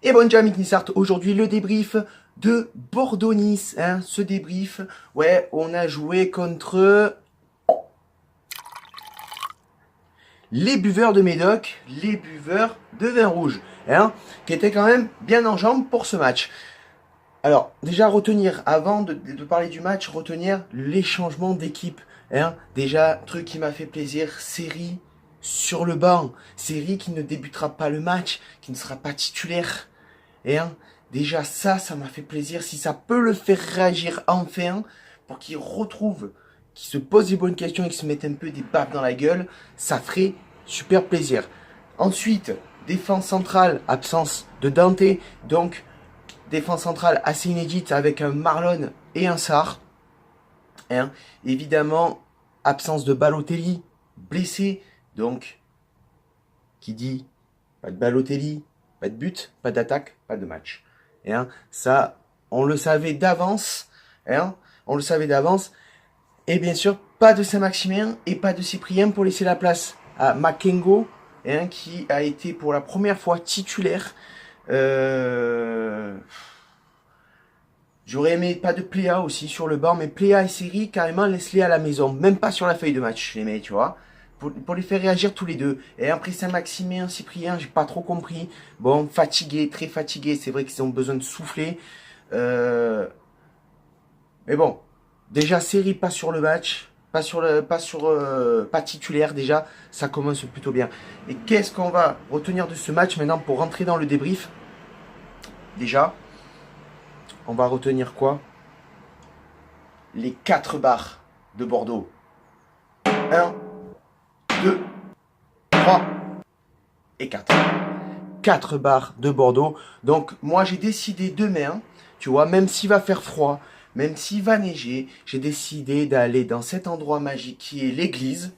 Et bonjour amis Nissart, aujourd'hui le débrief de Bordeaux-Nice, ce débrief, ouais, on a joué contre les buveurs de Médoc, les buveurs de vin rouge, qui étaient quand même bien en jambes pour ce match. Alors, déjà retenir, avant de parler du match, retenir les changements d'équipe, déjà, truc qui m'a fait plaisir, Série sur le banc, Série qui ne débutera pas le match, qui ne sera pas titulaire. Déjà ça m'a fait plaisir. Si ça peut le faire réagir enfin, pour qu'il retrouve, qu'il se pose des bonnes questions et qu'il se mette un peu des baffes dans la gueule, ça ferait super plaisir. Ensuite, défense centrale, absence de Dante, donc défense centrale assez inédite avec un Marlon et un Sarr. Évidemment, absence de Balotelli, blessé, donc qui dit pas de Balotelli, pas de but, pas d'attaque, pas de match. Ça, on le savait d'avance. On le savait d'avance. Et bien sûr, pas de Saint-Maximin et pas de Cyprien pour laisser la place à Makengo, qui a été pour la première fois titulaire. J'aurais aimé pas de Pléa aussi sur le banc, mais Pléa et Série, carrément, laisse-les à la maison. Même pas sur la feuille de match, je les mets, tu vois. Pour les faire réagir tous les deux. Et après Saint-Maximin, Cyprien, j'ai pas trop compris. Bon, fatigué, très fatigué. C'est vrai qu'ils ont besoin de souffler. Mais bon, déjà Série pas sur le match, pas titulaire déjà. Ça commence plutôt bien. Et qu'est-ce qu'on va retenir de ce match maintenant pour rentrer dans le débrief? Déjà, on va retenir quoi? Les 4 barres de Bordeaux. 1, 2, 3 et 4. 4 barres de Bordeaux. Donc moi j'ai décidé demain, tu vois, même s'il va faire froid, même s'il va neiger, j'ai décidé d'aller dans cet endroit magique qui est l'église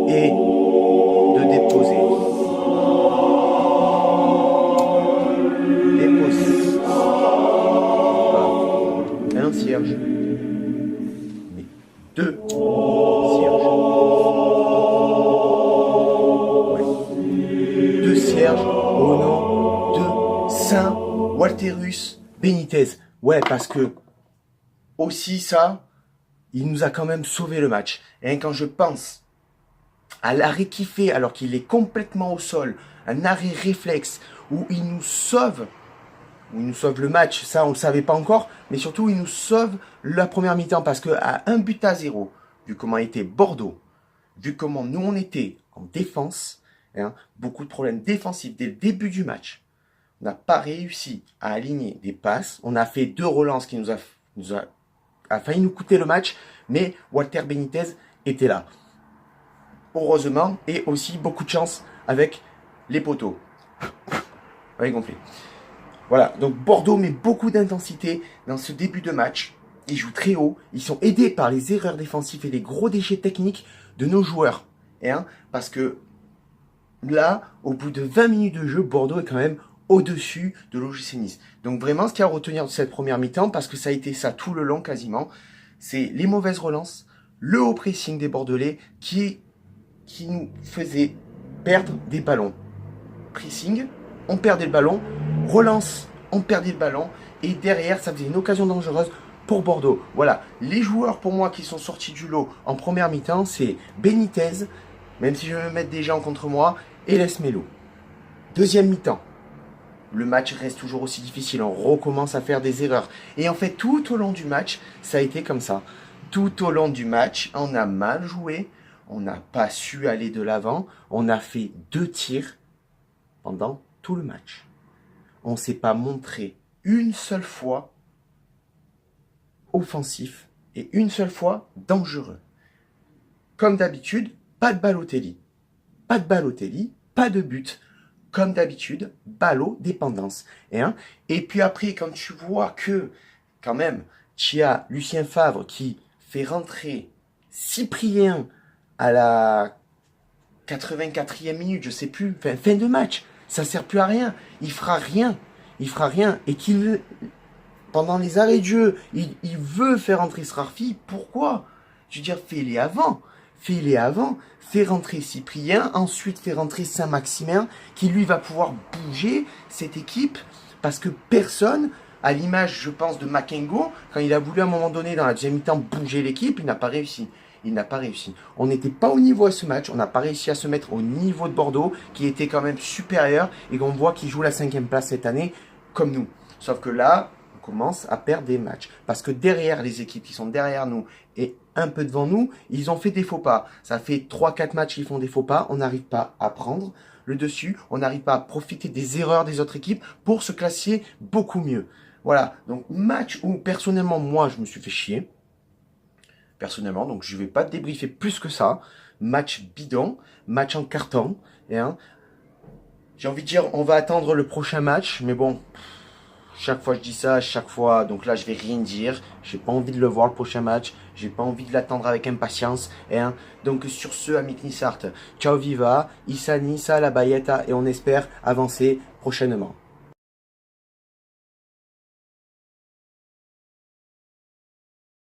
et de déposer pas un cierge, mais 2 cierges. Cierge au nom de Saint Walterus Benitez. Ouais, parce que aussi ça, il nous a quand même sauvé le match. Et quand je pense à l'arrêt qu'il fait alors qu'il est complètement au sol, un arrêt réflexe où il nous sauve le match, ça on le savait pas encore, mais surtout il nous sauve la première mi-temps parce que à 1-0, vu comment était Bordeaux, vu comment nous on était en défense, beaucoup de problèmes défensifs dès le début du match. On n'a pas réussi à aligner des passes. On a fait 2 relances qui a failli nous coûter le match, mais Walter Benitez était là. Heureusement, et aussi beaucoup de chance avec les poteaux. Vous avez compris. Voilà, donc Bordeaux met beaucoup d'intensité dans ce début de match. Ils jouent très haut. Ils sont aidés par les erreurs défensives et les gros déchets techniques de nos joueurs. Parce que là, au bout de 20 minutes de jeu, Bordeaux est quand même au-dessus de l'OGC Nice. Donc vraiment, ce qu'il y a à retenir de cette première mi-temps, parce que ça a été ça tout le long quasiment, c'est les mauvaises relances, le haut pressing des Bordelais qui nous faisait perdre des ballons. Pressing, on perdait le ballon, relance, on perdait le ballon, et derrière, ça faisait une occasion dangereuse pour Bordeaux. Voilà, les joueurs pour moi qui sont sortis du lot en première mi-temps, c'est Benitez, même si je vais me mettre des gens contre moi, et Les Melo. Deuxième mi-temps, le match reste toujours aussi difficile, on recommence à faire des erreurs. Et en fait, tout au long du match, ça a été comme ça. Tout au long du match, on a mal joué, on n'a pas su aller de l'avant, on a fait 2 tirs pendant tout le match. On ne s'est pas montré une seule fois offensif et une seule fois dangereux. Comme d'habitude, pas de Balotelli. Pas de Balotelli, pas de but. Comme d'habitude, ballot dépendance. Et puis après, quand tu vois que, quand même, tu as Lucien Favre qui fait rentrer Cyprien à la 84e minute, je sais plus, fin de match, ça sert plus à rien. Il fera rien. il fera rien et qu'il, pendant les arrêts de jeu, il veut faire entrer Srarfi, pourquoi? Je veux dire, fais-les avant. Fais-les avant. Fais rentrer Cyprien, ensuite fais rentrer Saint-Maximin, qui lui va pouvoir bouger cette équipe, parce que personne, à l'image, je pense, de Makengo, quand il a voulu à un moment donné, dans la deuxième mi-temps, bouger l'équipe, il n'a pas réussi. Il n'a pas réussi. On n'était pas au niveau à ce match, on n'a pas réussi à se mettre au niveau de Bordeaux, qui était quand même supérieur, et qu'on voit qu'il joue la 5e place cette année, comme nous. Sauf que là, commence à perdre des matchs. Parce que derrière les équipes qui sont derrière nous et un peu devant nous, ils ont fait des faux pas. Ça fait 3-4 matchs qu'ils font des faux pas. On n'arrive pas à prendre le dessus. On n'arrive pas à profiter des erreurs des autres équipes pour se classer beaucoup mieux. Voilà. Donc, match où personnellement, moi, je me suis fait chier. Personnellement, donc je ne vais pas débriefer plus que ça. Match bidon, match en carton. Et, hein, j'ai envie de dire, on va attendre le prochain match. Mais bon... Chaque fois je dis ça, chaque fois, donc là je vais rien dire. J'ai pas envie de le voir le prochain match. J'ai pas envie de l'attendre avec impatience. Hein. Donc sur ce, Amic Nissart, ciao viva, Issa Nissa la Bayeta et on espère avancer prochainement.